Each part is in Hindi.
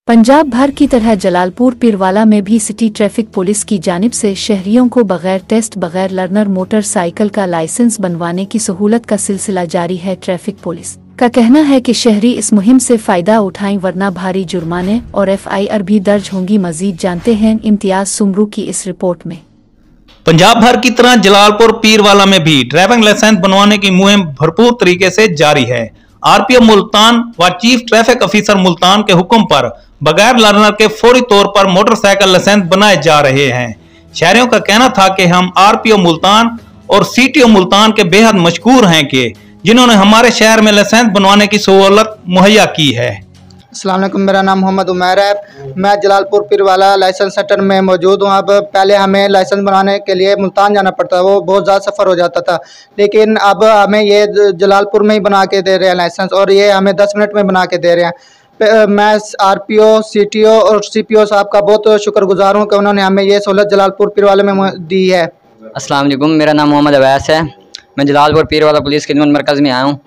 पंजाब भर की तरह जलालपुर पीरवाला में भी सिटी ट्रैफिक पुलिस की जानिब से शहरियों को बगैर टेस्ट बगैर लर्नर मोटरसाइकिल का लाइसेंस बनवाने की सहूलत का सिलसिला जारी है। ट्रैफिक पुलिस का कहना है कि शहरी इस मुहिम से फायदा उठाएं वरना भारी जुर्माने और FIR भी दर्ज होंगी। मजीद जानते हैं इम्तियाज सुमरू की इस रिपोर्ट में। पंजाब भर की तरह जलालपुर पीरवाला में भी ड्राइविंग लाइसेंस बनवाने की मुहिम भरपूर तरीके से जारी है। RPO मुल्तान व चीफ ट्रैफिक ऑफिसर मुल्तान के हुक्म पर बगैर लर्नर के फौरी तौर पर मोटरसाइकिल लाइसेंस बनाए जा रहे हैं। शहरियों का कहना था कि हम RPO मुल्तान और CTO मुल्तान के बेहद मशकूर हैं कि जिन्होंने हमारे शहर में लाइसेंस बनवाने की सहूलत मुहैया की है। अस्सलाम वालेकुम, मेरा नाम मोहम्मद उमैर है। मैं जलालपुर पीरवाला लाइसेंस सेंटर में मौजूद हूँ। अब पहले हमें लाइसेंस बनाने के लिए मुल्तान जाना पड़ता था, वो बहुत ज़्यादा सफ़र हो जाता था, लेकिन अब हमें ये जलालपुर में ही बना के दे रहे हैं लाइसेंस, और ये हमें 10 मिनट में बना के दे रहे हैं। मैं RPO, CTO और CPO साहब का बहुत शुक्रगुजार हूँ कि उन्होंने हमें ये सहूलत जलालपुर पीरवाला में दी है। अस्सलाम वालेकुम, मेरा नाम मोहम्मद अवैस है। मैं जलालपुर पीरवाला पुलिस खिदमत मरकज़ में आया हूँ।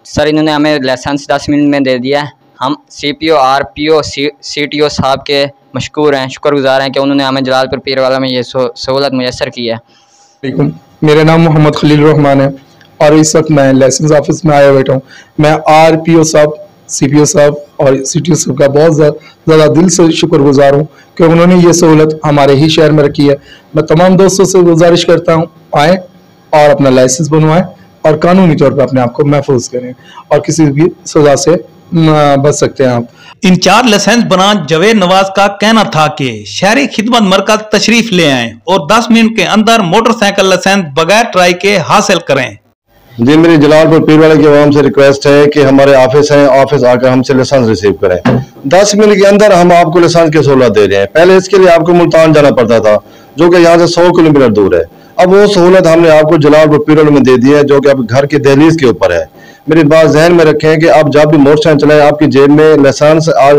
सर, इन्होंने हमें लाइसेंस 10 मिनट में दे दिया है। हम CPO, RPO, CTO साहब के मशकूर हैं, शुक्रगुजार हैं कि उन्होंने हमें जलालपुर पीरवाला में ये सहूलत मुयस्सर की है। मेरा नाम मोहम्मद खलील रहमान है और इस वक्त मैं लाइसेंस ऑफिस में आया बैठा हूँ। मैं RPO साहब, CPO साहब और CTO साहब का बहुत ज़्यादा दिल से शुक्रगुजार हूँ कि उन्होंने ये सहूलत हमारे ही शहर में रखी है। मैं तमाम दोस्तों से गुजारिश करता हूँ, आएँ और अपना लाइसेंस बनवाएं और कानूनी तौर पर अपने आप को महफूज करें और किसी भी सजा से बच सकते हैं आप। इंचार्ज लाइसेंस बना जवेद नवाज का कहना था कि शहरी खिदमत मरकज तशरीफ ले आएं और 10 मिनट के अंदर मोटरसाइकिल लाइसेंस बगैर ट्राई के हासिल करें। जी, मेरी जलालपुर पीरवाला की आवाम से रिक्वेस्ट है कि हमारे ऑफिस है, ऑफिस आकर हमसे लाइसेंस रिसीव करें। 10 मिनट के अंदर हम आपको लाइसेंस की सहूलत दे रहे हैं। पहले इसके लिए आपको मुल्तान जाना पड़ता था, जो कि यहाँ से 100 किलोमीटर दूर है। अब वो सहूलत हमने आपको जलालपुर पीरवाला में दे दी है, जो कि आपके घर के दहलीज के ऊपर है। मेरी बात जहन में रखें कि आप जब भी मोटरसाइकिल चलाएं, आपकी जेब में लाइसेंस और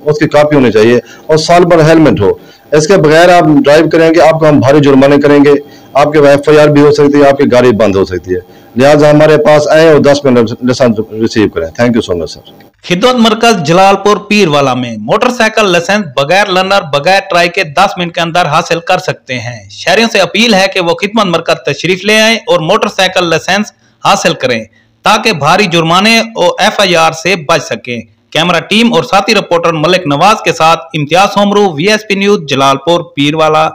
उसकी कॉपी होनी चाहिए और साल भर हेलमेट हो। इसके बगैर आप ड्राइव करेंगे, आपको हम भारी जुर्माने करेंगे, आपके FIR भी हो सकती है, आपकी गाड़ी बंद हो सकती है। लिहाजा हमारे पास आए और 10 मिनट लाइसेंस रिसीव करें। Thank you so much sir. खिदमत मरकज जलालपुर पीरवाला में मोटरसाइकिल लाइसेंस बगैर लर्नर बगैर ट्राई के 10 मिनट के अंदर हासिल कर सकते हैं। शहरियों से अपील है कि वो खिदमत मरकज तशरीफ ले आए और मोटरसाइकिल लाइसेंस हासिल करें ताकि भारी जुर्माने और FIR से बच सकें। कैमरा टीम और साथी रिपोर्टर मलिक नवाज के साथ इम्तियाज सुमरू, VSP न्यूज, जलालपुर पीरवाला।